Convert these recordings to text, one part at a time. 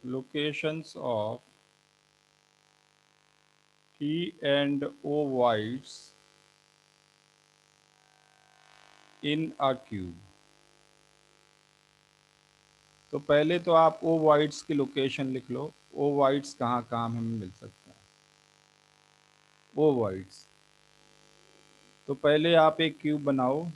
locations of T and ovoids in a cube। तो पहले तो आप ओवॉइड्स की लोकेशन लिख लो, ओवॉइड्स कहाँ कहाँ हमें मिल सकता है। ओवॉइड्स, तो पहले आप एक क्यूब बनाओ।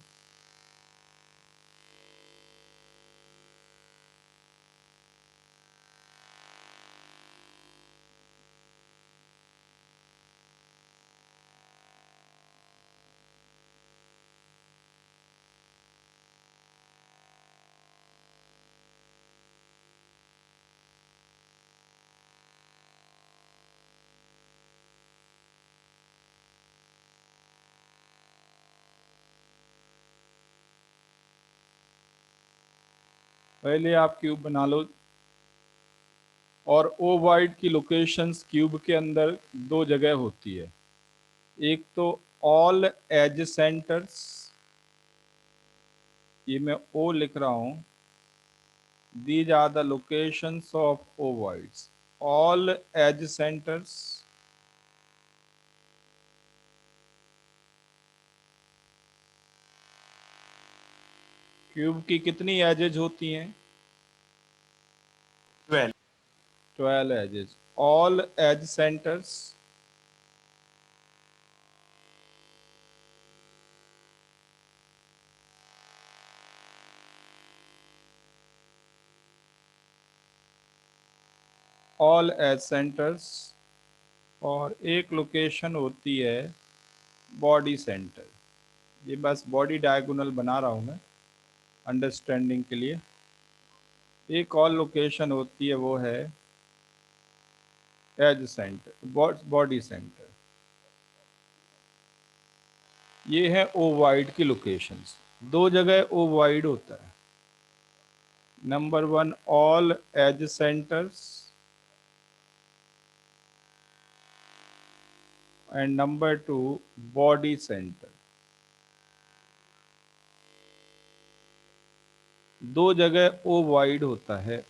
पहले आप क्यूब बना लो, और ओवॉइड की लोकेशंस क्यूब के अंदर दो जगह होती है। एक तो ऑल एज सेंटर्स, ये मैं ओ लिख रहा हूं, these are the locations of O voids. All edge centres, cube की कितनी एजेज होती हैं? 12। 12 edges. All edge centres, all edge centres, और एक लोकेशन होती है बॉडी सेंटर। ये बस बॉडी डायगोनल बना रहा हूं मैं अंडरस्टैंडिंग के लिए। एक और लोकेशन होती है, वो है एज सेंटर, बॉडी सेंटर। ये है ओवाइड की लोकेशंस। दो जगह ओवाइड होता है। Number one all edge centres, and number two body centre. दो जगह ओवाइड होता है।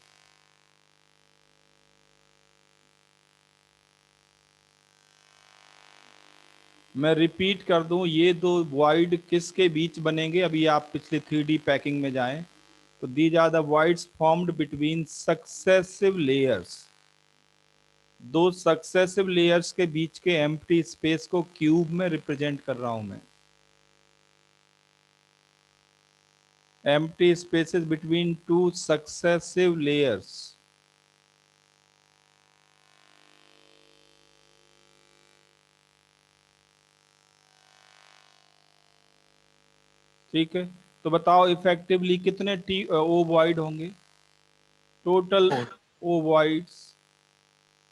मैं रिपीट कर दूं, ये दो वाइड किसके बीच बनेंगे? अभी आप पिछले 3D पैकिंग में जाएं तो these are the voids formed between successive layers. दो सक्सेसिव लेयर्स के बीच के एम्प्टी स्पेस को क्यूब में रिप्रेजेंट कर रहा हूं मैं। Empty spaces between two successive layers. ठीक है, तो बताओ इफेक्टिवली कितने टी ओवॉइड होंगे टोटल? 4। ओवॉइड्स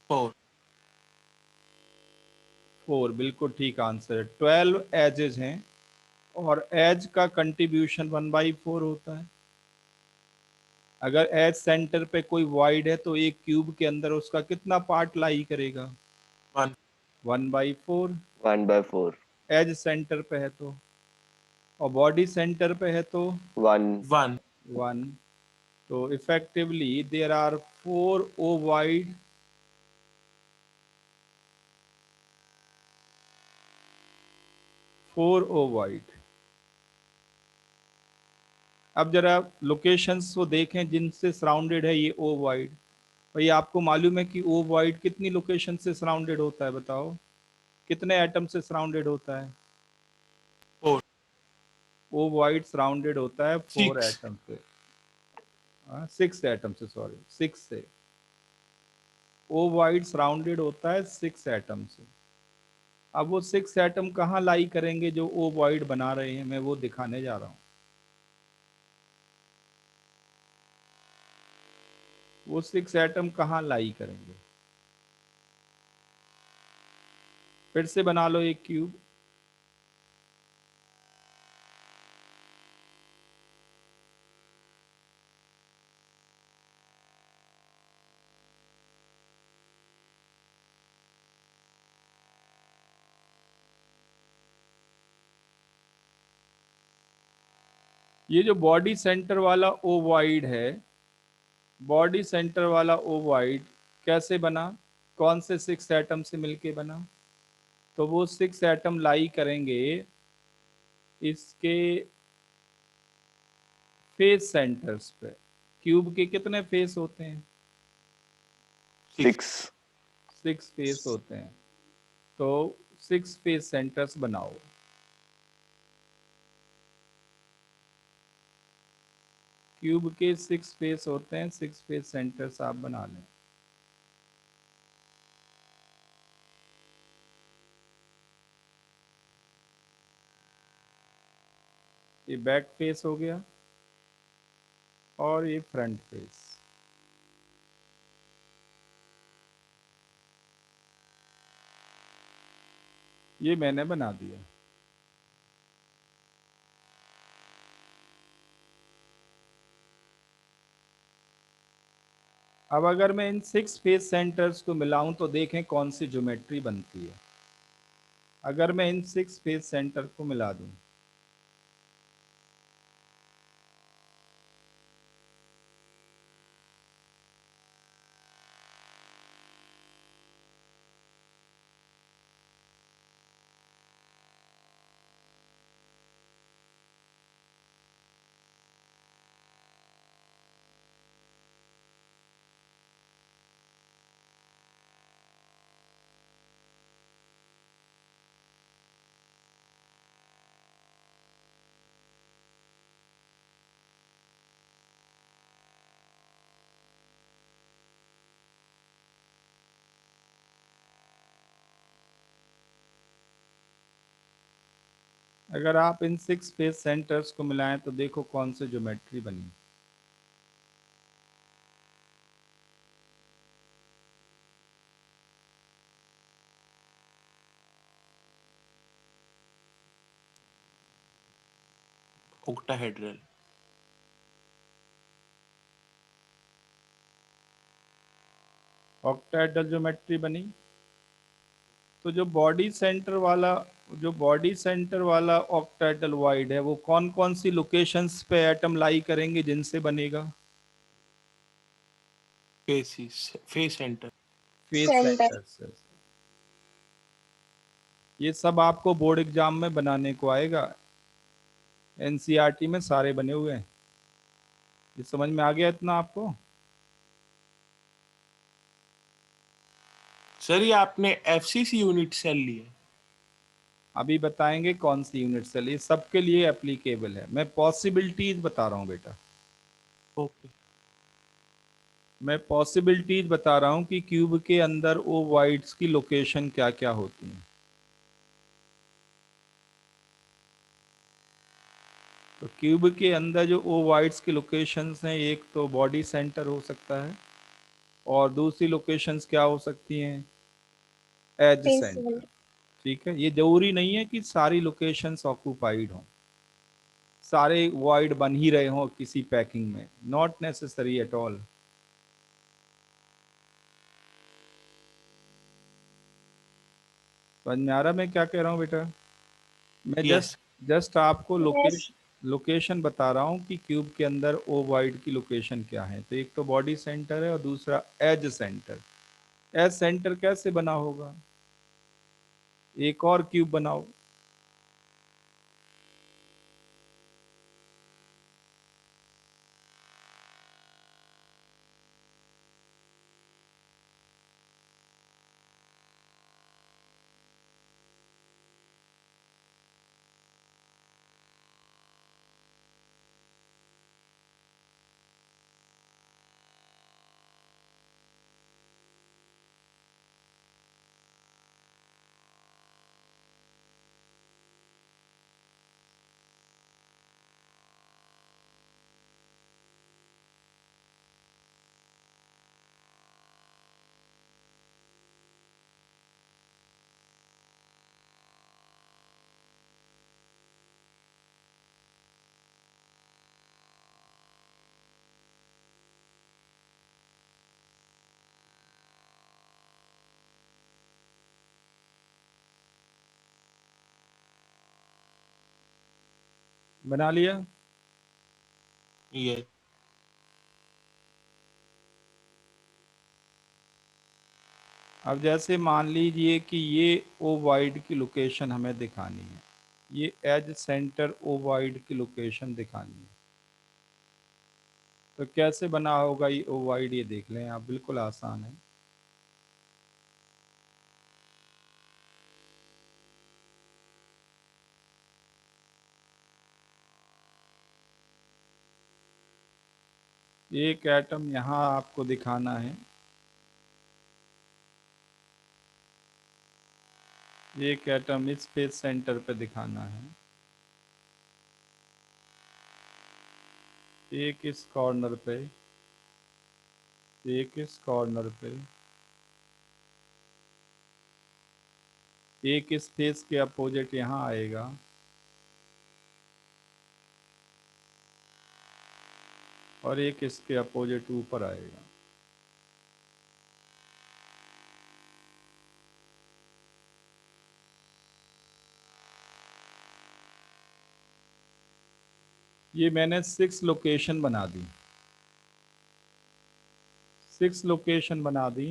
4। 4, बिल्कुल ठीक आंसर है। 12 एजेस हैं, और एज का कंट्रीब्यूशन 1/4 होता है। अगर एज सेंटर पे कोई वाइड है तो एक क्यूब के अंदर उसका कितना पार्ट लाई करेगा? 1। 1/4। 1/4। एज सेंटर पे है तो, और बॉडी सेंटर पे है तो 1। 1। 1। तो effectively there are 4 O void, 4 O void. अब जरा लोकेशंस को देखें जिनसे सराउंडेड है ये ओवाइड। भाई आपको मालूम है कि ओवाइड कितनी लोकेशन से सराउंडेड होता है? बताओ कितने एटम से सराउंडेड होता है? 4। ओवाइड सराउंडेड होता है 4 6। एटम से। 6 एटम से, सॉरी, 6 से। ओवाइड सराउंडेड होता है 6 एटम से। अब वो 6 एटम कहाँ लाई करेंगे जो ओवाइड बना रहे हैं, मैं वो दिखाने जा रहा हूँ। वो 6 एटम कहाँ लाई करेंगे? फिर से बना लो एक क्यूब। ये जो बॉडी सेंटर वाला ओवाइड है, बॉडी सेंटर वाला ओवॉइड कैसे बना, कौन से 6 एटम से मिलके बना? तो वो 6 एटम लाई करेंगे इसके फेस सेंटर्स पे। क्यूब के कितने फेस होते हैं? 6। 6 फेस होते हैं। तो 6 फेस सेंटर्स बनाओ। क्यूब के 6 फेस होते हैं, 6 फेस सेंटर्स आप बना लें। ये बैक फेस हो गया और ये फ्रंट फेस। ये मैंने बना दिया। अब अगर मैं इन 6 फेस सेंटर्स को मिलाऊं तो देखें कौन सी ज्योमेट्री बनती है। अगर मैं इन 6 फेस सेंटर को मिला दूं, अगर आप इन 6 फेस सेंटर्स को मिलाएं तो देखो कौन सी ज्योमेट्री बनी। octahedral, ऑक्टाहेड्रल ज्योमेट्री बनी। तो जो बॉडी सेंटर वाला ऑक्टाहेड्रल वाइड है वो कौन कौन सी लोकेशंस पे एटम लाई करेंगे जिनसे बनेगा? face center, face centre. Centres. ये सब आपको बोर्ड एग्जाम में बनाने को आएगा। एनसीईआरटी में सारे बने हुए हैं। ये समझ में आ गया इतना आपको? सर ये आपने एफसीसी यूनिट सेल लिए? अभी बताएंगे कौन सी यूनिट सेल, ये सबके लिए एप्लीकेबल है। मैं पॉसिबिलिटीज बता रहा हूँ बेटा। ओके, मैं पॉसिबिलिटीज बता रहा हूँ कि क्यूब के अंदर ओवॉइड्स की लोकेशन क्या क्या होती हैं। तो क्यूब के अंदर जो ओवॉइड्स की लोकेशंस हैं, एक तो बॉडी सेंटर हो सकता है और दूसरी लोकेशंस क्या हो सकती हैं? Edge face centre. सेंटर। ठीक है, ये जरूरी नहीं है कि सारी लोकेशंस ऑक्यूपाइड हों, सारे वॉइड बन ही रहे हों किसी पैकिंग में, नॉट नेसेसरी एट ऑल। समझ में आ रहा मैं क्या कह रहा हूँ बेटा? मैं जस्ट यस, जस्ट आपको यस। लोकेशन बता रहा हूँ कि क्यूब के अंदर ओवॉइड की लोकेशन क्या है। तो एक तो बॉडी सेंटर है और दूसरा एज सेंटर। एज सेंटर कैसे बना होगा? एक और क्यूब बनाओ। बना लिया? यस, अब जैसे मान लीजिए कि ये ओवाइड की लोकेशन हमें दिखानी है, ये एज सेंटर ओवाइड की लोकेशन दिखानी है, तो कैसे बना होगा ये ओवाइड, ये देख लें आप, बिल्कुल आसान है। एक एटम यहाँ आपको दिखाना है, एक एटम इस फेस सेंटर पे दिखाना है, एक इस कॉर्नर पे, एक इस कॉर्नर पे, एक इस फेस के अपोजिट यहाँ आएगा, और एक इसके अपोजिट ऊपर आएगा। ये मैंने 6 लोकेशन बना दी, 6 लोकेशन बना दी,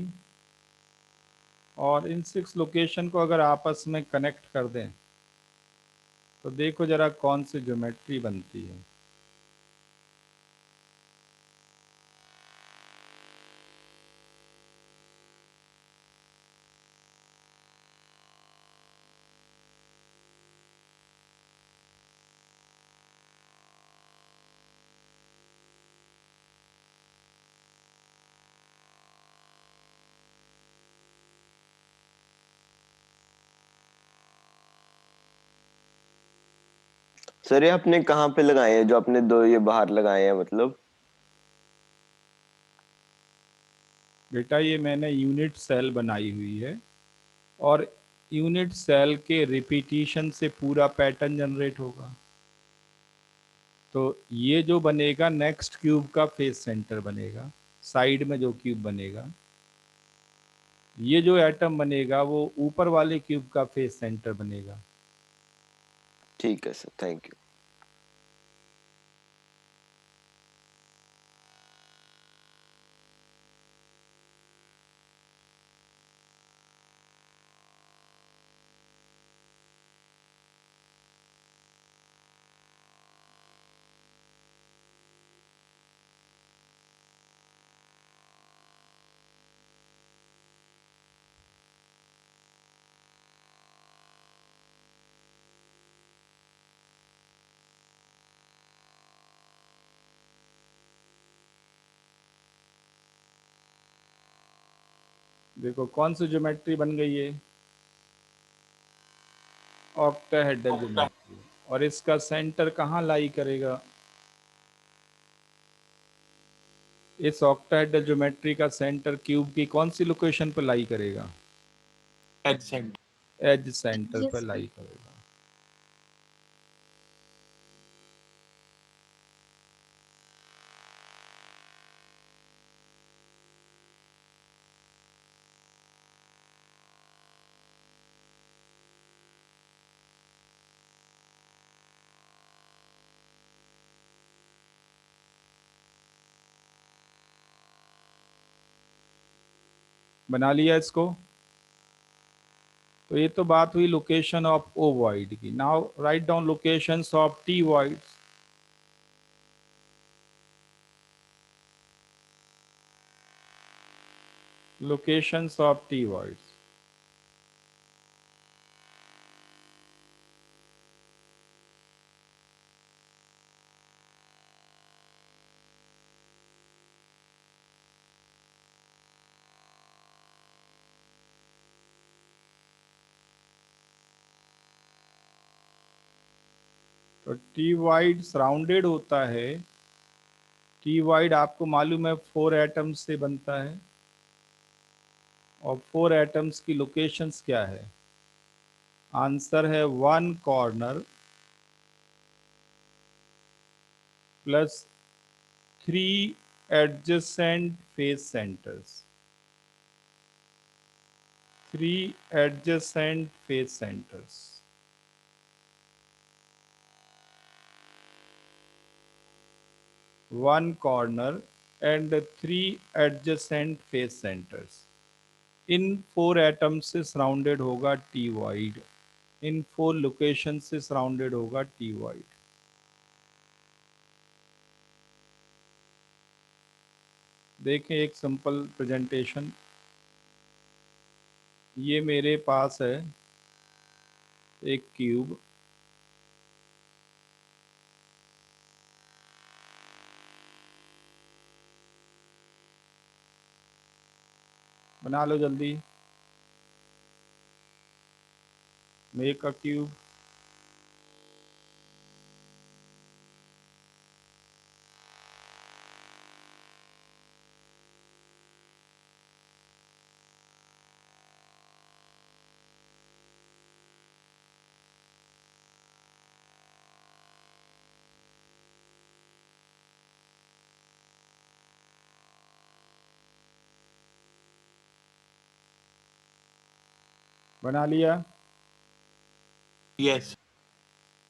और इन 6 लोकेशन को अगर आपस में कनेक्ट कर दें तो देखो जरा कौन सी ज्योमेट्री बनती है। सर ये आपने कहाँ पे लगाए हैं, जो आपने दो ये बाहर लगाए हैं मतलब? बेटा ये मैंने यूनिट सेल बनाई हुई है, और यूनिट सेल के रिपीटिशन से पूरा पैटर्न जनरेट होगा। तो ये जो बनेगा नेक्स्ट क्यूब का फेस सेंटर बनेगा, साइड में जो क्यूब बनेगा, ये जो एटम बनेगा वो ऊपर वाले क्यूब का फेस सेंटर बनेगा। ठीक है सर, थैंक यू। देखो कौन सी ज्योमेट्री बन गई है, ऑक्टाहेड्रल ऑक्टा ज्योमेट्री। और इसका सेंटर कहाँ लाई करेगा, इस ऑक्टाहेड्रल ज्योमेट्री का सेंटर क्यूब की कौन सी लोकेशन पर लाई करेगा, एज सेंटर। एज सेंटर पर Yes, sir. लाई करेगा। बना लिया इसको। तो ये तो बात हुई लोकेशन ऑफ ओ वॉइड की। Now write down locations of T voids. Locations of T voids. तो टी वाइड सराउंडेड होता है, टी वाइड आपको मालूम है 4 एटम्स से बनता है, और 4 एटम्स की लोकेशंस क्या है, आंसर है 1 corner plus 3 adjacent face centres, 3 adjacent face centres. 1 corner and 3 adjacent face centers. In 4 atom से सराउंडेड होगा टी वाइड, इन 4 लोकेशन से सराउंडेड होगा टी वाइड। देखें एक सिंपल प्रेजेंटेशन, ये मेरे पास है एक क्यूब, बना लो जल्दी, मेक अ क्यूब। बना लिया। Yes.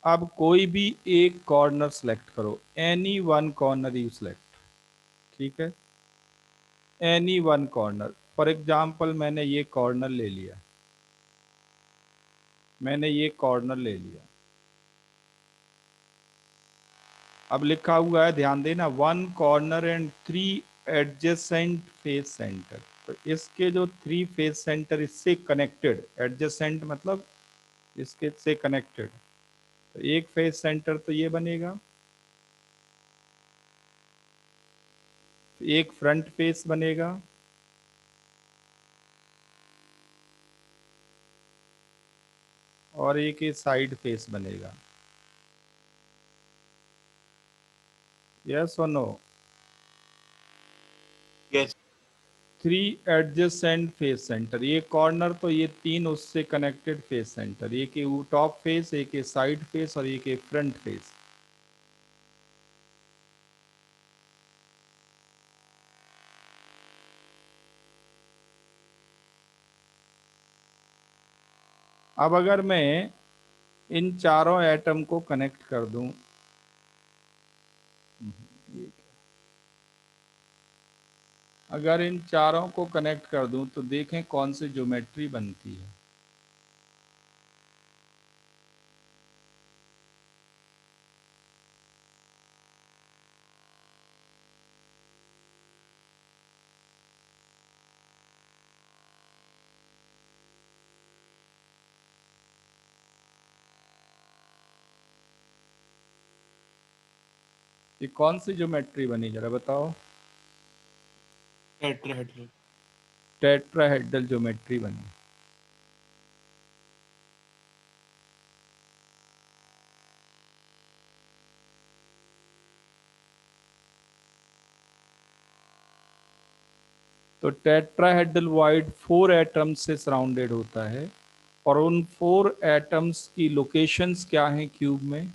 अब कोई भी एक कॉर्नर सेलेक्ट करो, any one corner you select, ठीक है, any one corner. For example मैंने ये कॉर्नर ले लिया, मैंने ये कॉर्नर ले लिया। अब लिखा हुआ है, ध्यान देना, 1 corner and 3 adjacent face centre. तो इसके जो 3 फेस सेंटर इससे कनेक्टेड, एडजेसेंट मतलब इसके से कनेक्टेड, तो एक फेस सेंटर तो ये बनेगा, एक फ्रंट फेस बनेगा, और एक ये साइड फेस बनेगा। यस और no? Yes. 3 adjacent face centre, ये कॉर्नर तो ये 3 उससे कनेक्टेड फेस सेंटर, एक ये टॉप फेस, एक ये साइड फेस, और एक ये फ्रंट फेस। अब अगर मैं इन चारों एटम को कनेक्ट कर दूं, अगर इन चारों को कनेक्ट कर दूं तो देखें कौन सी ज्योमेट्री बनती है। ये कौन सी ज्योमेट्री बनी, जरा बताओ? Tetrahedral. टेट्राहेड्रल ज्योमेट्री बनी। तो टेट्राहेड्रल वॉइड 4 एटम से सराउंडेड होता है, और उन 4 एटम्स की लोकेशंस क्या हैं क्यूब में?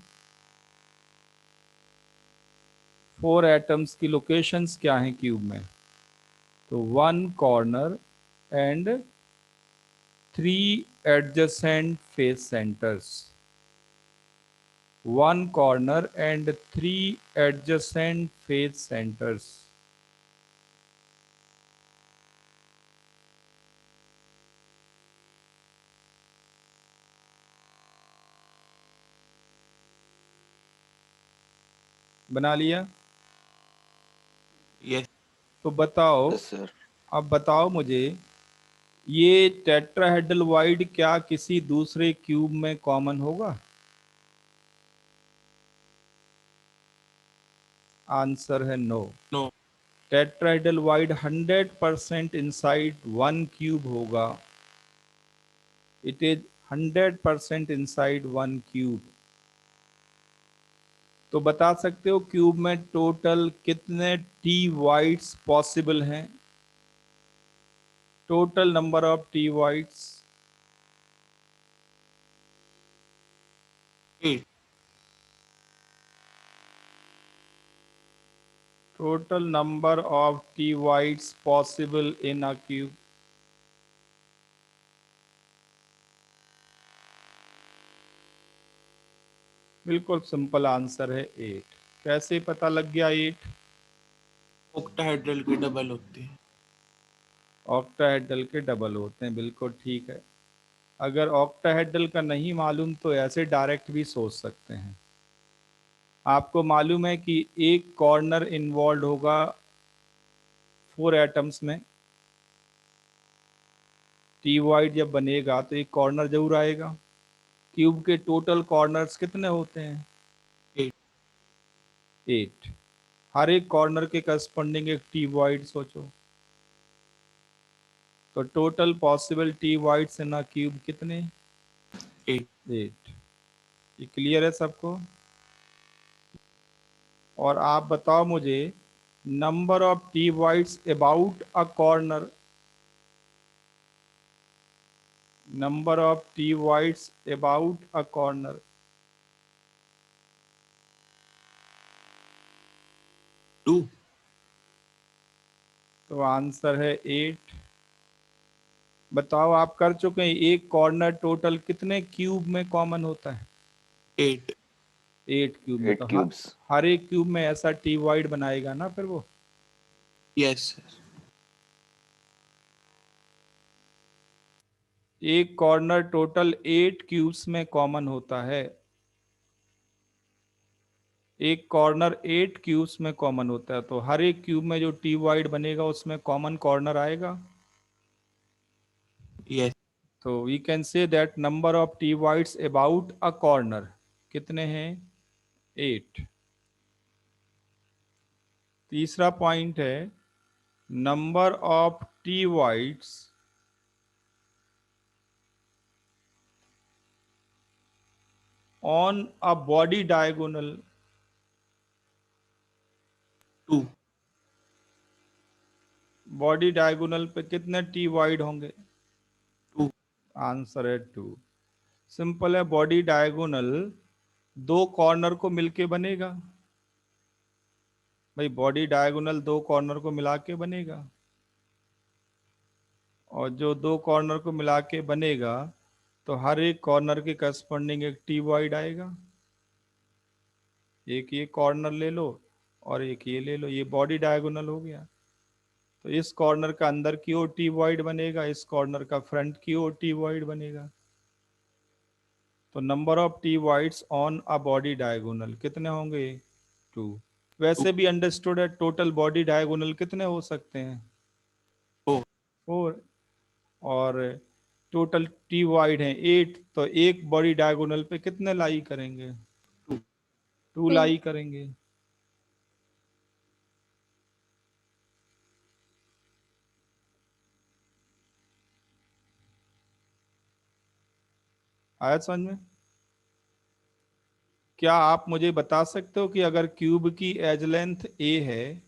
4 एटम्स की लोकेशंस क्या हैं क्यूब में? तो 1 corner and 3 adjacent face centres, 1 corner and 3 adjacent face centers। बना लिया? Yes. तो बताओ, यस सर। अब बताओ मुझे, ये टेट्राहेड्रल वाइड क्या किसी दूसरे क्यूब में कॉमन होगा? आंसर है no. No. Tetrahedral void 100% inside 1 cube होगा, इट इज 100% इनसाइड 1 क्यूब। तो बता सकते हो क्यूब में टोटल कितने टी वाइड्स पॉसिबल हैं? Total number of T voids? 8. Total number of T whites possible in a cube? बिल्कुल सिंपल आंसर है 8। कैसे पता लग गया 8? Octahedral की डबल होती है। ऑक्टाहेड्रल के डबल होते हैं, बिल्कुल ठीक है। अगर ऑक्टाहेड्रल का नहीं मालूम तो ऐसे डायरेक्ट भी सोच सकते हैं। आपको मालूम है कि एक कॉर्नर इन्वॉल्व होगा 4 एटम्स में। टी वाइड जब बनेगा तो एक कॉर्नर जरूर आएगा। क्यूब के टोटल कॉर्नर्स कितने होते हैं? 8 8। हर एक कॉर्नर के करस्पॉन्डिंग एक टी वाइड सोचो। तो टोटल पॉसिबल टी वाइड्स इन अ क्यूब कितने? 8 8। ये क्लियर है सबको? और आप बताओ मुझे, number of T voids about a corner, number of T voids about a corner. 2 तो आंसर है 8। बताओ, आप कर चुके हैं, एक कॉर्नर टोटल कितने क्यूब में कॉमन होता है? 8 8 क्यूब में। 8 तो क्यूब्स। हर एक क्यूब में ऐसा टी वाइड बनाएगा ना फिर वो। Yes sir. एक कॉर्नर टोटल 8 क्यूब्स में कॉमन होता है। एक कॉर्नर 8 क्यूब्स में कॉमन होता है, तो हर एक क्यूब में जो टी वाइड बनेगा उसमें कॉमन कॉर्नर आएगा। यस। तो we can say that number of T voids about a corner कितने हैं? 8। तीसरा पॉइंट है, number of T voids on a body diagonal. 2 body diagonal पे कितने टी वाइड होंगे? 2 आंसर है 2। सिंपल है, बॉडी डायगोनल दो कॉर्नर को मिलके बनेगा। भाई बॉडी डायगोनल दो कॉर्नर को मिला के बनेगा, और जो दो कॉर्नर को मिला के बनेगा तो हर एक कॉर्नर के करस्पॉन्डिंग एक टी वाइड आएगा। एक ये कॉर्नर ले लो और एक ये ले लो, ये बॉडी डायगोनल हो गया। तो इस कॉर्नर का अंदर की ओर टी वाइड बनेगा, इस कॉर्नर का फ्रंट की ओर टी वाइड बनेगा। तो number of T voids on a body diagonal कितने होंगे? 2। वैसे भी अंडरस्टूड है, टोटल बॉडी डायगोनल कितने हो सकते हैं? 4 4। और टोटल टी वाइड है 8, तो एक बॉडी डायगोनल पे कितने लाई करेंगे? 2 2 लाई करेंगे। आया समझ में? क्या आप मुझे बता सकते हो कि अगर क्यूब की एज लेंथ ए है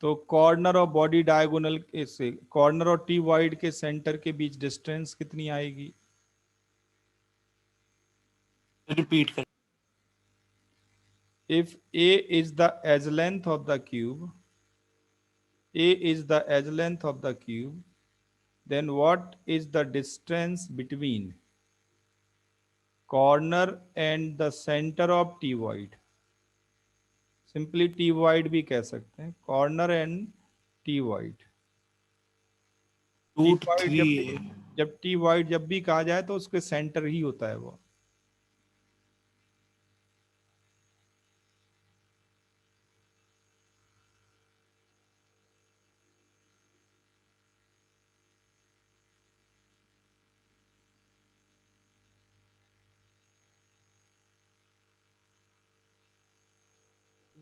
तो कॉर्नर और बॉडी डायगोनल से कॉर्नर और टी वाइड के सेंटर के बीच डिस्टेंस कितनी आएगी? रिपीट कर। If A is the edge length of the cube, A is the edge length of the cube, then what is the distance between corner and the center of T void? Simply T void भी कह सकते हैं, corner and T void। T root void 3 जब T void जब भी कहा जाए तो उसके सेंटर ही होता है वो।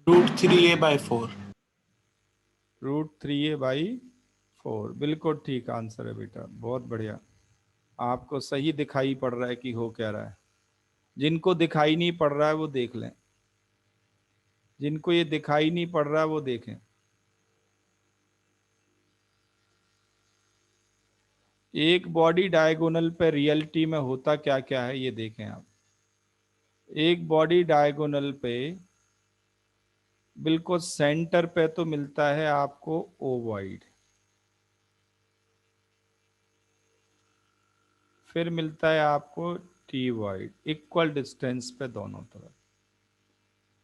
√3a/4। √3a/4 बिल्कुल ठीक आंसर है बेटा, बहुत बढ़िया। आपको सही दिखाई पड़ रहा है कि हो क्या रहा है। जिनको दिखाई नहीं पड़ रहा है वो देख लें, जिनको ये दिखाई नहीं पड़ रहा है वो देखें। एक बॉडी डायगोनल पे रियलिटी में होता क्या क्या है ये देखें आप। एक बॉडी डायगोनल पे बिल्कुल सेंटर पे तो मिलता है आपको ओवॉइड, फिर मिलता है आपको टी वाइड, इक्वल डिस्टेंस पे दोनों तरफ।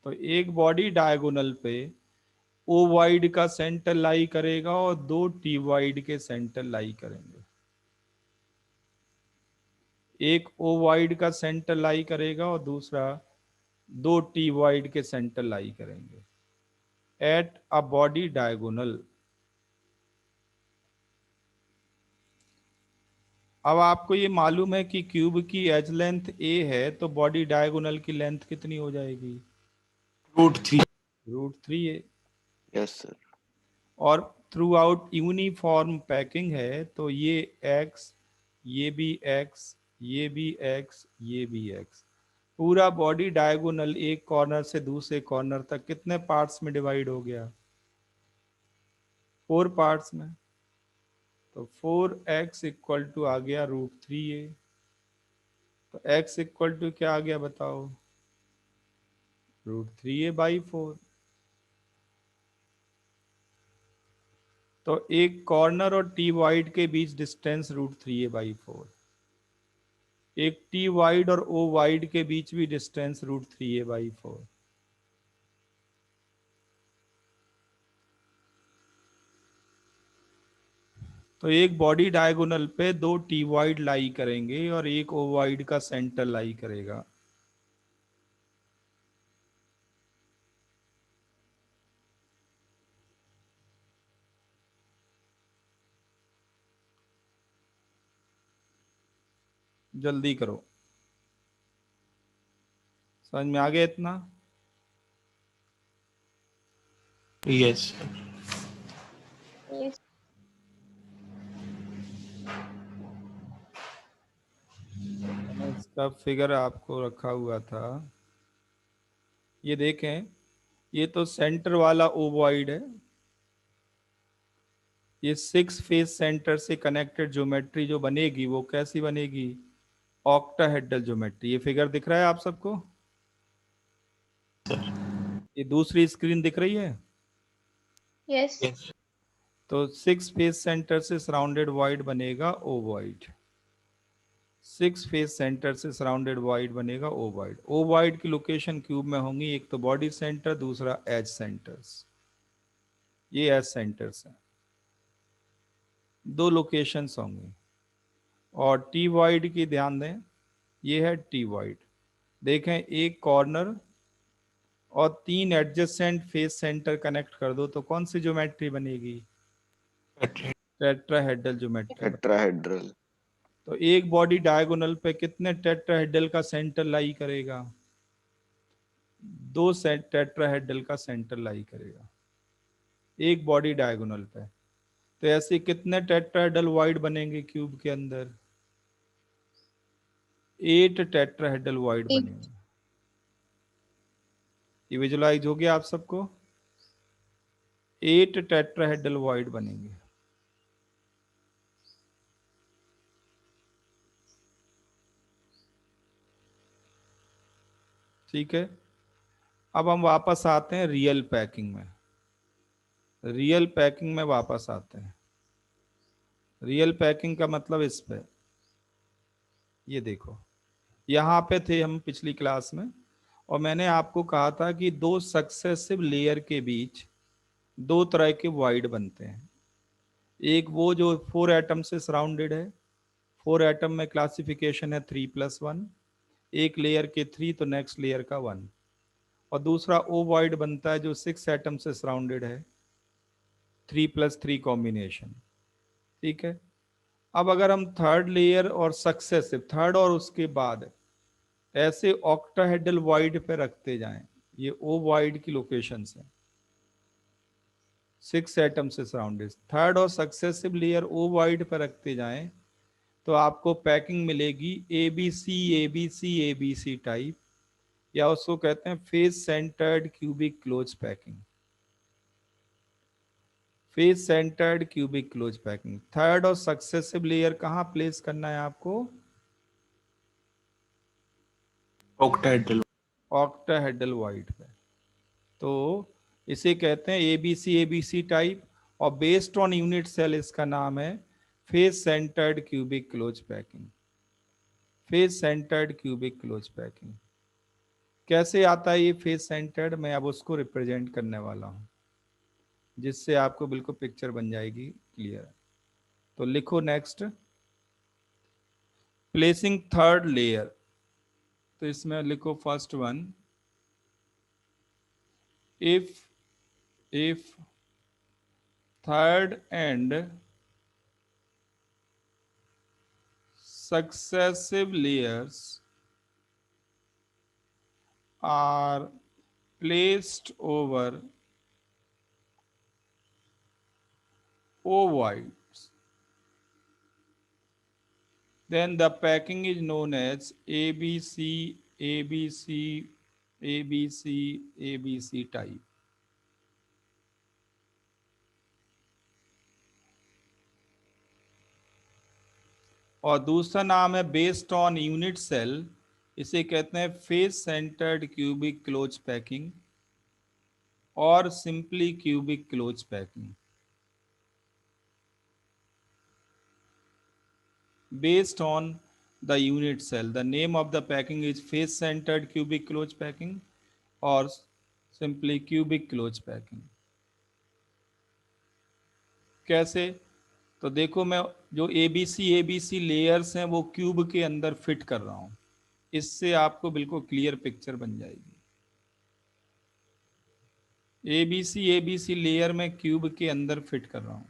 तो एक बॉडी डायगोनल पे ओ वाइड का सेंटर लाई करेगा और 2 टी वाइड के सेंटर लाई करेंगे। एक ओ वाइड का सेंटर लाई करेगा और दूसरा 2 टी वाइड के सेंटर लाई करेंगे एट अ बॉडी डायगोनल। अब आपको ये मालूम है कि क्यूब की एज लेंथ ए है, तो बॉडी डायगोनल की लेंथ कितनी हो जाएगी? √3। √3a। Yes sir. और थ्रू आउट यूनिफॉर्म पैकिंग है, तो ये एक्स, ये भी एक्स, ये भी एक्स, ये भी एक्स, पूरा बॉडी डायगोनल एक कॉर्नर से दूसरे कॉर्नर तक कितने पार्ट्स में डिवाइड हो गया? 4 पार्ट्स में। तो 4x इक्वल टू आ गया √3a। तो x इक्वल टू क्या आ गया बताओ? √3a/4। तो एक कॉर्नर और टी वाइड के बीच डिस्टेंस √3a/4। एक टी वाइड और ओ वाइड के बीच भी डिस्टेंस √3a/4। तो एक बॉडी डायगोनल पे 2 टी वाइड लाई करेंगे और एक ओ वाइड का सेंटर लाई करेगा। जल्दी करो, समझ में आ गया इतना? Yes sir. Yes. मैंने इसका फिगर आपको रखा हुआ था, ये देखें। ये तो सेंटर वाला ओवॉइड है। ये 6 फेस सेंटर से कनेक्टेड ज्योमेट्री जो बनेगी वो कैसी बनेगी? Octahedral geometry. ये फिगर दिख रहा है आप सबको? सर। ये दूसरी स्क्रीन दिख रही है? Yes. यस। तो 6 फेस सेंटर से सराउंडेड वॉइड बनेगा ओवॉइड। 6 फेस सेंटर से सराउंडेड वॉइड बनेगा ओवॉइड। ओवॉइड की लोकेशन क्यूब में होंगी, एक तो बॉडी सेंटर, दूसरा एज सेंटर्स। ये एज सेंटर्स हैं, 2 लोकेशंस होंगी। और टी वाइड की ध्यान दें, ये है टी वाइड। देखें, एक कॉर्नर और 3 एडजेसेंट फेस सेंटर कनेक्ट कर दो तो कौन सी ज्योमेट्री बनेगी? Tetrahedral geometry. टेट्राहेड्रल। तो एक बॉडी डायगोनल पे कितने टेट्राहेड्रल का सेंटर लाई करेगा? 2 टेट्राहेड्रल का सेंटर लाई करेगा एक बॉडी डायगोनल पे। तो ऐसे कितने टेट्राहेड्रल वाइड बनेंगे क्यूब के अंदर? 8 टेट्राहेड्रल वाइड Eight. बनेंगे। ये विजुलाइज हो गया आप सबको? 8 टेट्राहेड्रल वाइड बनेंगे। ठीक है, अब हम वापस आते हैं रियल पैकिंग में। रियल पैकिंग में वापस आते हैं। रियल पैकिंग का मतलब इस पे, ये देखो, यहाँ पे थे हम पिछली क्लास में, और मैंने आपको कहा था कि 2 सक्सेसिव लेयर के बीच 2 तरह के वाइड बनते हैं। एक वो जो 4 एटम से सराउंडेड है, 4 एटम में क्लासिफिकेशन है 3+1, एक लेयर के 3 तो नेक्स्ट लेयर का 1। और दूसरा ओ वाइड बनता है जो 6 एटम से सराउंडेड है, 3+3 कॉम्बिनेशन। ठीक है, अब अगर हम थर्ड लेयर और सक्सेसिव, थर्ड और उसके बाद ऐसे ऑक्टाहेड्रल वाइड पे रखते जाएं, ये ओ वाइड की लोकेशन है, 6 एटम से सराउंडेड, थर्ड और सक्सेसिव लेयर ओ वाइड पे रखते जाएं, तो आपको पैकिंग मिलेगी ABC ABC ABC टाइप, या उसको कहते हैं face centred cubic close packing. Face centred cubic close packing. Third और सक्सेसिव लेयर कहाँ प्लेस करना है आपको? ऑक्टाहेड्रल। ऑक्टाहेड्रल वाइड पे। तो इसे कहते हैं ABC ABC टाइप, और बेस्ड ऑन यूनिट सेल इसका नाम है face centred cubic close packing. Face centred cubic close packing कैसे आता है ये फेस सेंटर्ड? मैं अब उसको रिप्रेजेंट करने वाला हूं। जिससे आपको बिल्कुल पिक्चर बन जाएगी क्लियर। तो लिखो नेक्स्ट, प्लेसिंग थर्ड लेयर। तो इसमें लिखो first one, if third and successive layers are placed over ovoids, then the packing is known as ABC, ABC, ABC, ABC type. और दूसरा नाम है बेस्ड ऑन यूनिट सेल, इसे कहते हैं face centred cubic close packing और simply cubic close packing. Based on the unit cell, the name of the packing is face centered cubic close packing or simply cubic close packing। कैसे? तो देखो, मैं जो ABC layers हैं वो cube के अंदर फिट कर रहा हूं, इससे आपको बिल्कुल क्लियर पिक्चर बन जाएगी। एबीसी लेयर में क्यूब के अंदर फिट कर रहा हूं।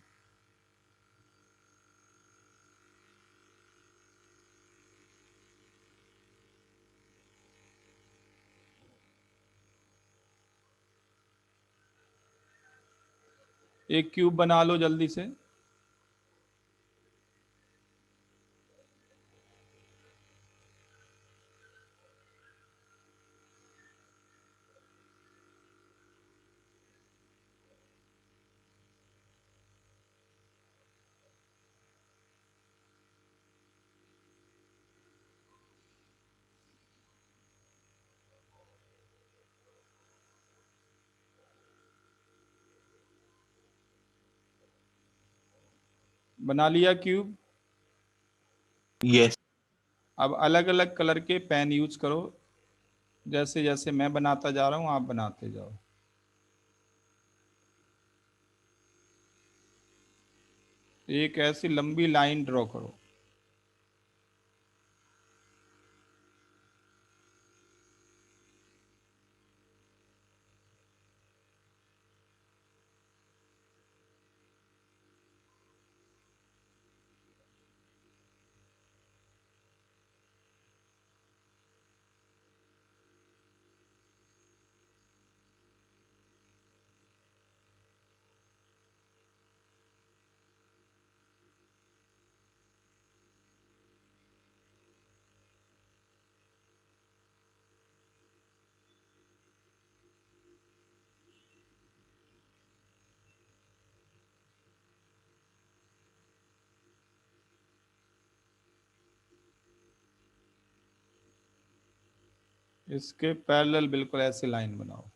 एक क्यूब बना लो जल्दी से। बना लिया क्यूब? Yes. अब अलग अलग कलर के पेन यूज करो, जैसे जैसे मैं बनाता जा रहा हूं आप बनाते जाओ। एक ऐसी लंबी लाइन ड्रॉ करो। इसके पैरेलल बिल्कुल ऐसे लाइन बनाओ।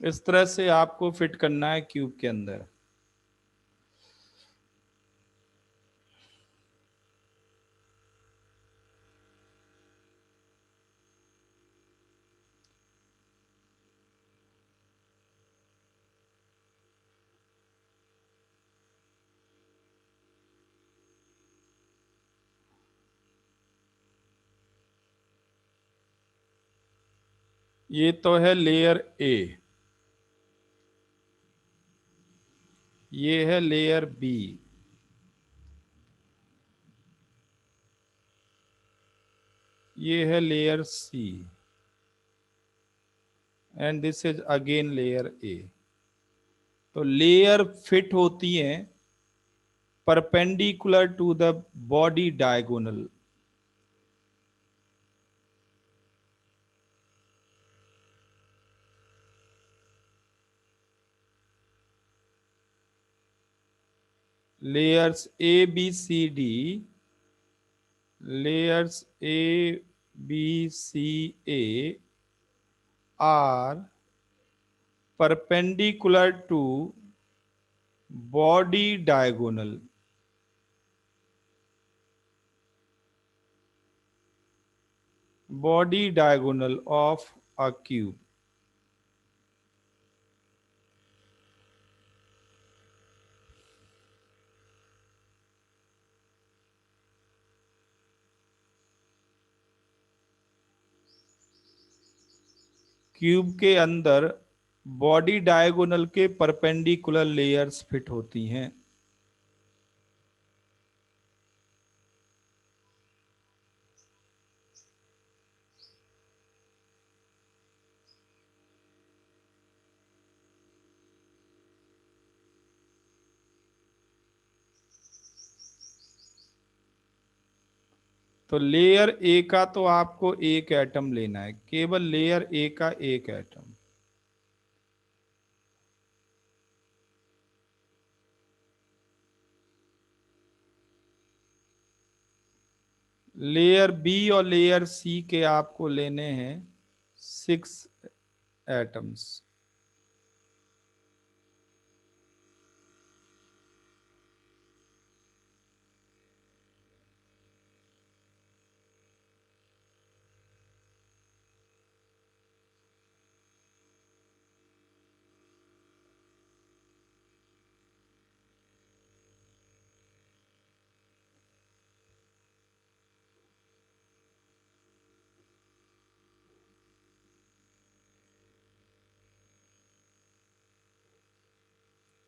इस तरह से आपको फिट करना है क्यूब के अंदर। ये तो है लेयर ए, ये है लेयर बी, ये है layer C, and this is again layer A. तो लेयर फिट होती हैं perpendicular to the body diagonal. layers A, B, C, D, layers A, B, C, A are perpendicular to body diagonal, body diagonal of a cube। Cube के अंदर body diagonal के perpendicular layers fit होती हैं। तो layer A का तो आपको एक एटम लेना है, केवल लेयर ए का एक एटम। लेयर बी और लेयर सी के आपको लेने हैं 6 एटम्स।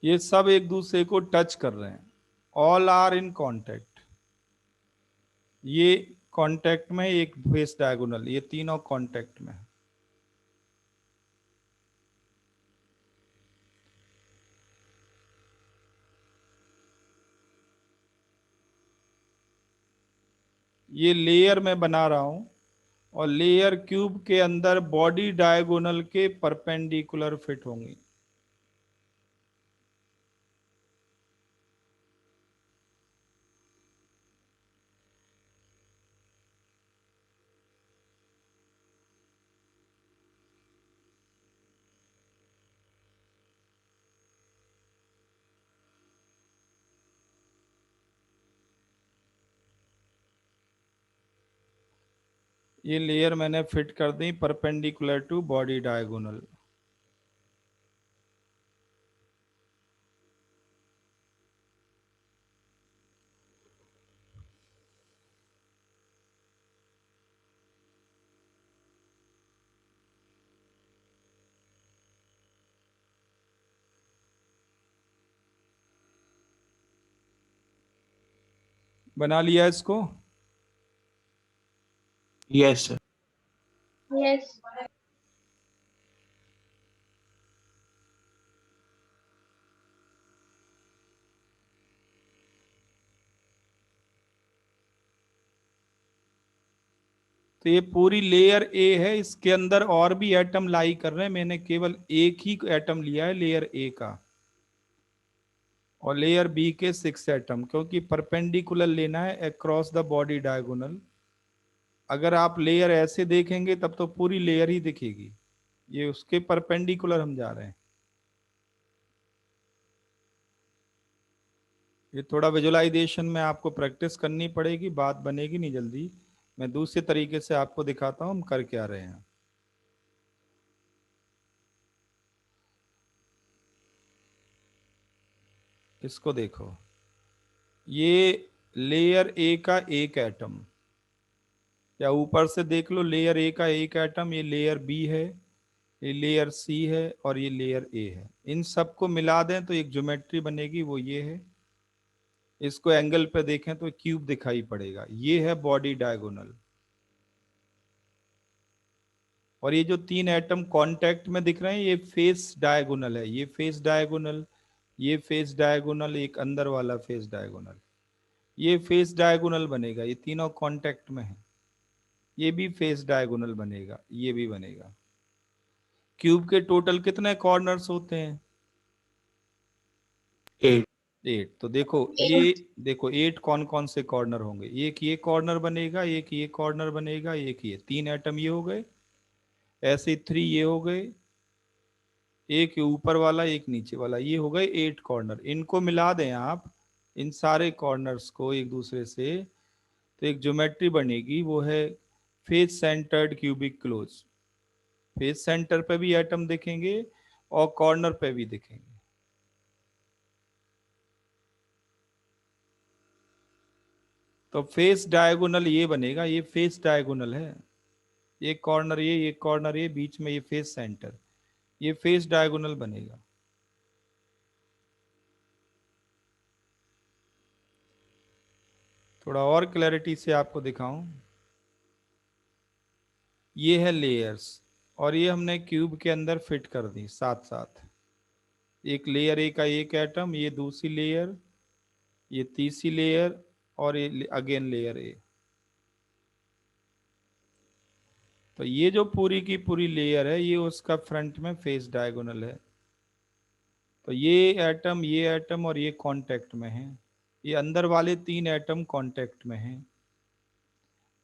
ये सब एक दूसरे को टच कर रहे हैं, ऑल आर इन कांटेक्ट। ये कांटेक्ट में, एक फेस डायगोनल, ये तीनों कांटेक्ट में। ये लेयर मैं बना रहा हूं और लेयर क्यूब के अंदर बॉडी डायगोनल के परपेंडिकुलर फिट होंगी। ये लेयर मैंने फिट कर दी परपेंडिकुलर टू बॉडी डायगोनल। बना लिया इसको? Yes, sir. Yes. तो ये पूरी लेयर ए है, इसके अंदर और भी एटम लाई कर रहे हैं, मैंने केवल एक ही एटम लिया है लेयर ए का, और लेयर बी के 6 एटम, क्योंकि परपेंडिकुलर लेना है अक्रॉस द बॉडी डायगोनल। अगर आप लेयर ऐसे देखेंगे तब तो पूरी लेयर ही दिखेगी, ये उसके परपेंडिकुलर हम जा रहे हैं। ये थोड़ा विजुअलाइजेशन में आपको प्रैक्टिस करनी पड़ेगी, बात बनेगी नहीं जल्दी। मैं दूसरे तरीके से आपको दिखाता हूं हम कर क्या रहे हैं। इसको देखो, ये लेयर ए का एक एटम, या ऊपर से देख लो लेयर ए का एक एटम, ये लेयर बी है, ये लेयर सी है और ये लेयर ए है। इन सबको मिला दें तो एक ज्योमेट्री बनेगी, वो ये है। इसको एंगल पे देखें तो क्यूब दिखाई पड़ेगा। ये है बॉडी डायगोनल। और ये जो 3 एटम कांटेक्ट में दिख रहे हैं ये फेस डायगोनल है। ये फेस डायगोनल, ये फेस डायगोनल, एक अंदर वाला फेस डायगोनल, ये फेस डायगोनल बनेगा। ये तीनों कांटेक्ट में है। ये भी फेस डायगोनल बनेगा, ये भी बनेगा। क्यूब के टोटल कितने कॉर्नर्स होते हैं? 8। 8। तो देखो ये, देखो 8 कौन कौन से कॉर्नर होंगे? एक ये कॉर्नर बनेगा, एक ये कॉर्नर बनेगा, एक ये। 3 एटम ये हो गए। ऐसे 3 ये हो गए, एक ऊपर वाला एक नीचे वाला, ये हो गए 8 कॉर्नर। इनको मिला दें आप, इन सारे कॉर्नर्स को एक दूसरे से, तो एक ज्योमेट्री बनेगी, वो है face centred cubic close. Face centre पे भी एटम दिखेंगे और कॉर्नर पे भी दिखेंगे। तो फेस डायगोनल ये बनेगा, ये फेस डायगोनल है। एक कॉर्नर ये, एक कॉर्नर ये, बीच में ये फेस सेंटर, ये फेस डायगोनल बनेगा। थोड़ा और क्लैरिटी से आपको दिखाऊं, ये है लेयर्स, और ये हमने क्यूब के अंदर फिट कर दी साथ साथ। एक लेयर ए का एक एटम, ये दूसरी लेयर, ये तीसरी लेयर, और ये अगेन लेयर ए। तो ये जो पूरी की पूरी लेयर है ये उसका फ्रंट में फेस डायगोनल है। तो ये एटम और ये कांटेक्ट में है। ये अंदर वाले 3 एटम कांटेक्ट में हैं।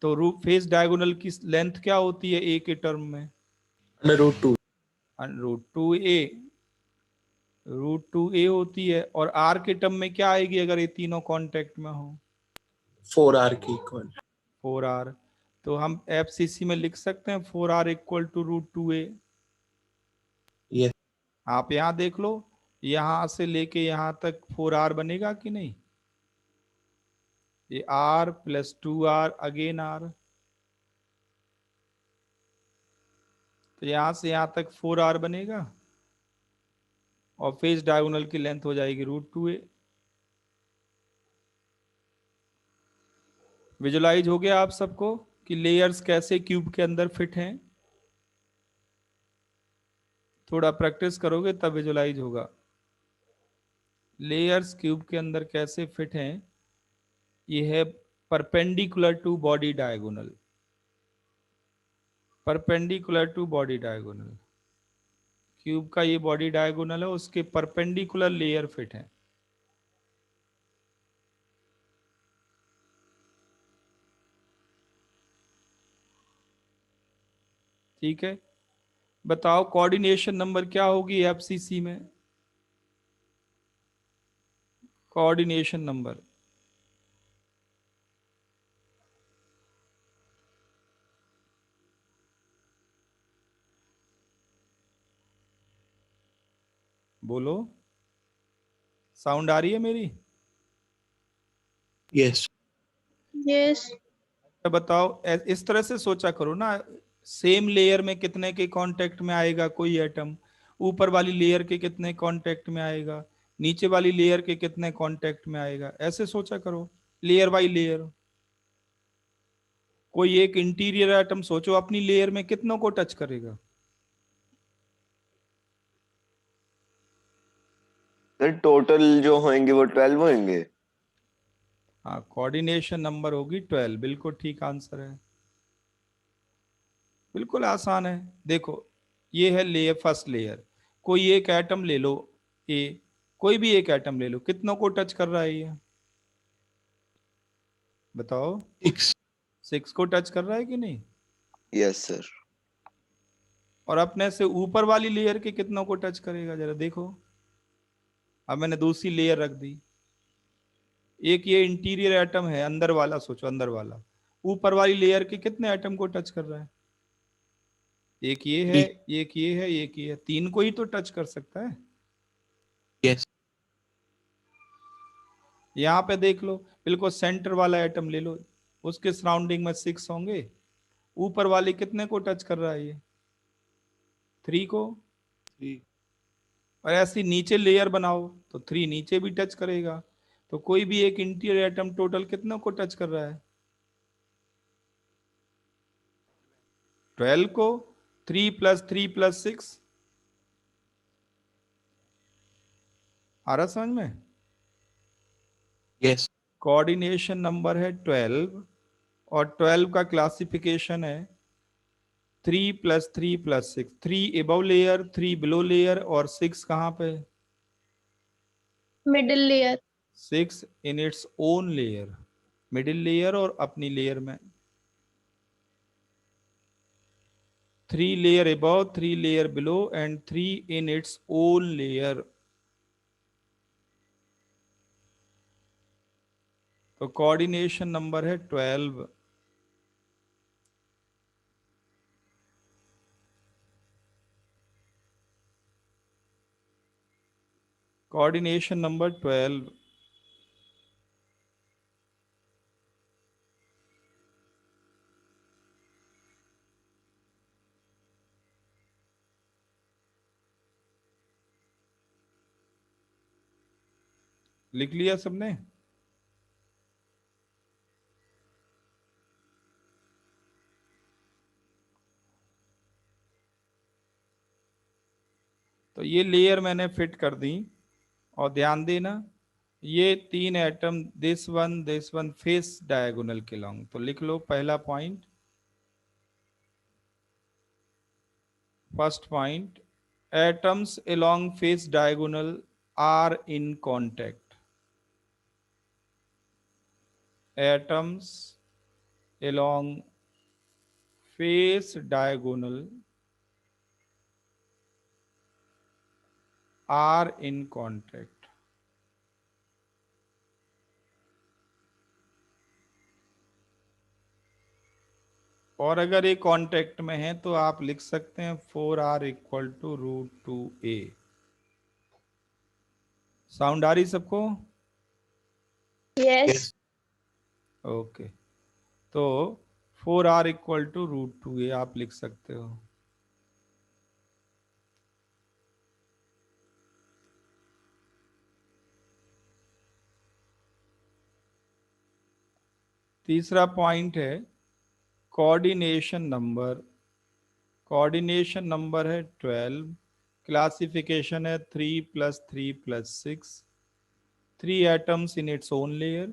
तो रूट फेस डायगोनल की लेंथ क्या होती है ए के टर्म में? √2। √2a। √2a होती है। और r के टर्म में क्या आएगी अगर ये तीनों कांटेक्ट में हो? 4R के इक्वल। 4r। तो हम एफसीसी में लिख सकते हैं 4r equal to √2a। Yes. आप यहां देख लो, यहां से लेके यहां तक 4r बनेगा कि नहीं? ये r plus 2r again r। तो यहां से यहां तक 4r बनेगा और फेस डायगोनल की लेंथ हो जाएगी √2a। विजुलाइज हो गया आप सबको कि लेयर्स कैसे क्यूब के अंदर फिट हैं? थोड़ा प्रैक्टिस करोगे तब विजुलाइज होगा लेयर्स क्यूब के अंदर कैसे फिट हैं। ये है perpendicular to body diagonal. Perpendicular to body diagonal, cube का ये बॉडी डायगोनल है, उसके परपेंडिकुलर लेयर फिट है। ठीक है, बताओ कोऑर्डिनेशन नंबर क्या होगी एफसीसी में? कोऑर्डिनेशन नंबर बोलो, साउंड आ रही है मेरी? यस। Yes. तो बताओ, इस तरह से सोचा करो ना, सेम लेयर में कितने के कांटेक्ट में आएगा कोई एटम, ऊपर वाली लेयर के कितने कांटेक्ट में आएगा, नीचे वाली लेयर के कितने कांटेक्ट में आएगा, ऐसे सोचा करो लेयर बाय लेयर। कोई एक इंटीरियर एटम सोचो अपनी लेयर में कितनों को टच करेगा? सर टोटल जो होंगे वो 12 होंगे। हाँ, कोऑर्डिनेशन नंबर होगी 12। बिल्कुल ठीक आंसर है, बिल्कुल आसान है। देखो ये है लेयर, फर्स्ट लेयर। कोई एक एटम ले लो ए, कोई भी एक एटम ले लो, कितनों को टच कर रहा है ये? बताओ। 6। 6 को टच कर रहा है कि नहीं? Yes sir. और अपने से ऊपर वाली लेयर के कितनों को टच करेगा जरा देखो। अब मैंने दूसरी लेयर रख दी, एक ये इंटीरियर एटम है अंदर वाला, सोचो अंदर वाला, ऊपर वाली लेयर के कितने एटम को टच कर रहा है? एक ये है, 3। एक ये है, एक ये है, 3 को ही तो टच कर सकता है। यस। यहाँ पे देख लो, बिल्कुल सेंटर वाला एटम ले लो, उसके सराउंडिंग में 6 होंगे। ऊपर वाले कितने को टच कर रहा है ये? 3 को, 3 और ऐसी नीचे लेयर बनाओ तो 3 नीचे भी टच करेगा। तो कोई भी एक इंटीरियर एटम टोटल कितनों को टच कर रहा है? 12 को। 3 + 3 + 6 आ रहा समझ में? yes कोऑर्डिनेशन नंबर है 12, और 12 का क्लासिफिकेशन है 3 + 3 + 6। 3 अबव लेयर, 3 बिलो लेयर, और 6 कहाँ पे? Middle layer. 6 in its own layer, middle layer और अपनी लेयर में। 3 layer above, 3 layer below, and 3 in its own layer। तो कोऑर्डिनेशन नंबर है 12। Coordination number 12। लिख लिया सबने? तो ये लेयर मैंने फिट कर दी, और ध्यान देना ये 3 atom, this one face diagonal के लॉन्ग। तो लिख लो पहला point, first point, atoms along face diagonal are in contact। atoms along face diagonal are in contact। और अगर ये कांटेक्ट में है तो आप लिख सकते हैं 4r = √2a। साउंड आ रही सबको? यस। yes ओके, तो 4r = √2a आप लिख सकते हो। तीसरा पॉइंट है कोऑर्डिनेशन नंबर। कोऑर्डिनेशन नंबर है 12, क्लासिफिकेशन है 3 + 3 + 6। 3 atoms in its own layer,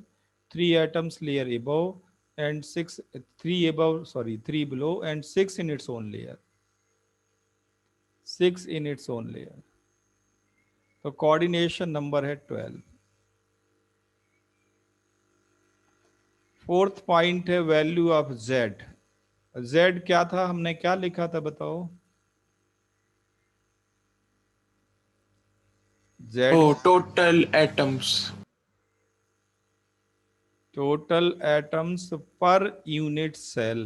3 atoms layer above, and 3 below, and 6 in its own layer, 6 in its own layer। तो कोऑर्डिनेशन नंबर है 12। फोर्थ पॉइंट है वैल्यू ऑफ जेड। जेड क्या था, हमने क्या लिखा था बताओ? Z oh total atoms total atoms per unit cell.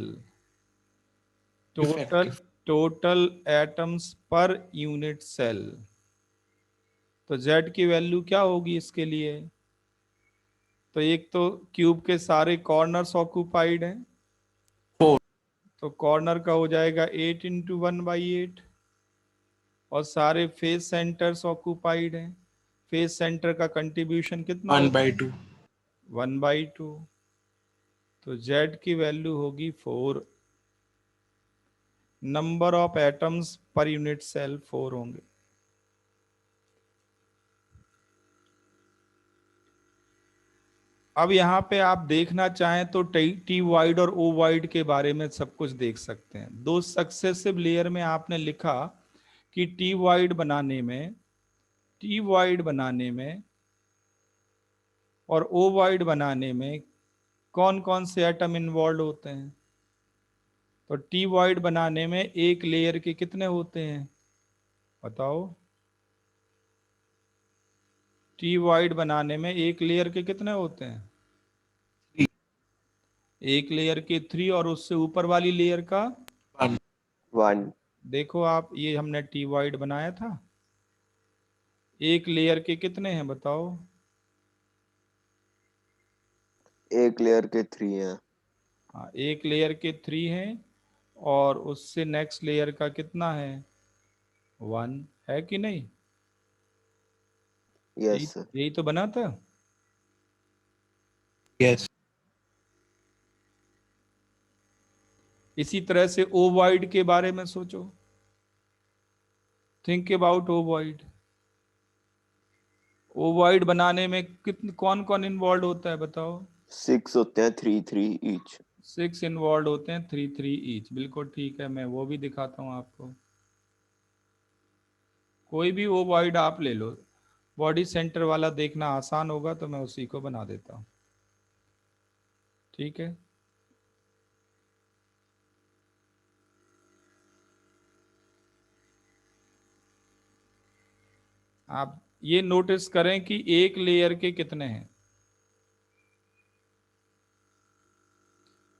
Total effective total atoms per unit cell. तो z की वैल्यू क्या होगी इसके लिए? तो एक तो क्यूब के सारे कॉर्नर्स ऑक्यूपाइड हैं, 4 तो कॉर्नर का हो जाएगा 8 × 1/8, और सारे फेस सेंटर्स ऑक्यूपाइड हैं। फेस सेंटर का कंट्रीब्यूशन कितना 1 होता by है? 2 1/2। तो z की वैल्यू होगी 4। Number of atoms per unit cell 4 होंगे। अब यहाँ पे आप देखना चाहें तो टी वाइड और ओ वाइड के बारे में सब कुछ देख सकते हैं। दो सक्सेसिव लेयर में आपने लिखा कि टी वाइड बनाने में और ओ वाइड बनाने में कौन कौन से एटम इन्वॉल्व होते हैं। तो टी वाइड बनाने में एक लेयर के कितने होते हैं बताओ? टी वाइड बनाने में एक लेयर के कितने होते हैं? 3 एक लेयर के 3, और उससे ऊपर वाली लेयर का 1 1। देखो आप, ये हमने टी वाइड बनाया था। एक लेयर के कितने हैं बताओ? एक लेयर के 3 हैं। हाँ, एक लेयर के 3 हैं, और उससे नेक्स्ट लेयर का कितना है? 1 है कि नहीं? Yes sir. यही तो बना था। Yes. इसी तरह से ओवॉइड के बारे में सोचो, थिंक अबाउट ओवॉइड। ओवॉइड बनाने में कितने कौन कौन इन्वॉल्व होता है बताओ? 6 होते हैं, 3 3 ईच। 6 इन्वॉल्व होते हैं, 3 3 ईच। बिल्कुल ठीक है, मैं वो भी दिखाता हूँ आपको। कोई भी ओवॉइड आप ले लो, बॉडी सेंटर वाला देखना आसान होगा तो मैं उसी को बना देता हूँ। ठीक है, आप ये नोटिस करें कि एक लेयर के कितने हैं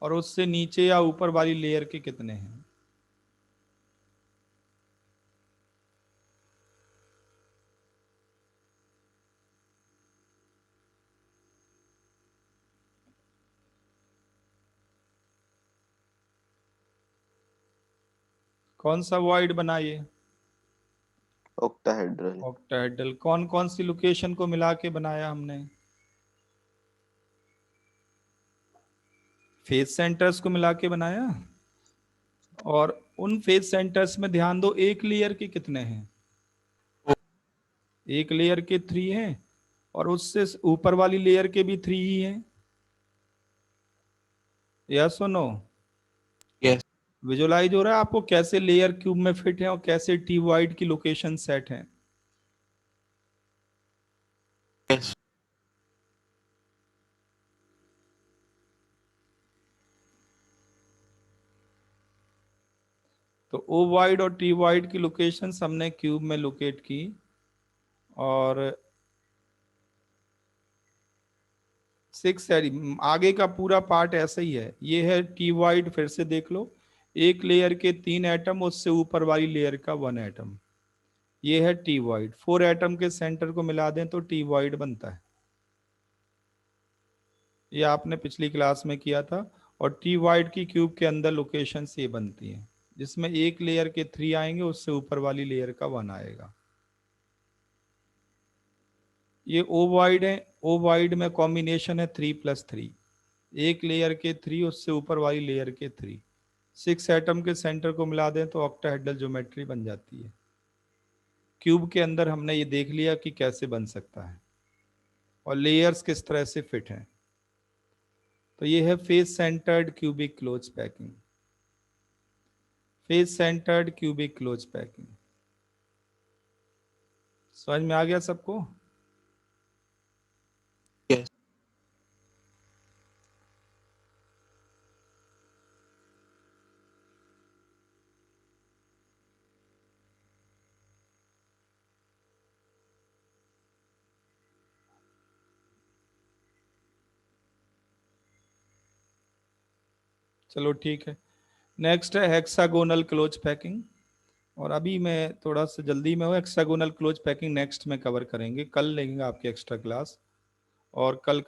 और उससे नीचे या ऊपर वाली लेयर के कितने हैं। कौन सा वॉइड बनाइए? ऑक्टाहेड्रल। ऑक्टाहेड्रल। कौन कौन सी लोकेशन को मिला के बनाया हमने? फेस सेंटर्स को मिला के बनाया। और उन फेस सेंटर्स में ध्यान दो, एक लेयर के कितने हैं? एक लेयर के 3 हैं और उससे ऊपर वाली लेयर के भी 3 ही हैं। यस और नो? Yes. विजुलाइज हो रहा है आपको कैसे लेयर क्यूब में फिट है और कैसे टी वाइड की लोकेशन सेट है? Yes. तो ओ वाइड और टी वाइड की लोकेशन हमने क्यूब में लोकेट की। और 6 आगे का पूरा पार्ट ऐसा ही है। ये है टी वाइड, फिर से देख लो, एक लेयर के 3 एटम, उससे ऊपर वाली लेयर का 1 एटम। ये है टी वाइड। 4 एटम के सेंटर को मिला दें तो टी वाइड बनता है। ये आपने पिछली क्लास में किया था। और टी वाइड की क्यूब के अंदर लोकेशन ये बनती है, जिसमें एक लेयर के 3 आएंगे, उससे ऊपर वाली लेयर का 1 आएगा। ये ओ वाइड है। ओ वाइड में कॉम्बिनेशन है 3 + 3। एक लेयर के 3, उससे ऊपर वाली लेयर के 3। 6 एटम के सेंटर को मिला दें तो ऑक्टाहेड्रल ज्योमेट्री बन जाती है। क्यूब के अंदर हमने ये देख लिया कि कैसे बन सकता है और लेयर्स किस तरह से फिट हैं। तो ये है face centred cubic close packing. Face centred cubic close packing समझ में आ गया सबको? Yes. चलो ठीक है। नेक्स्ट है हेक्सागोनल क्लोज पैकिंग। और अभी मैं थोड़ा सा जल्दी में हूँ। हेक्सागोनल क्लोज पैकिंग नेक्स्ट में कवर करेंगे, कल लेंगे आपकी एक्स्ट्रा क्लास। और कल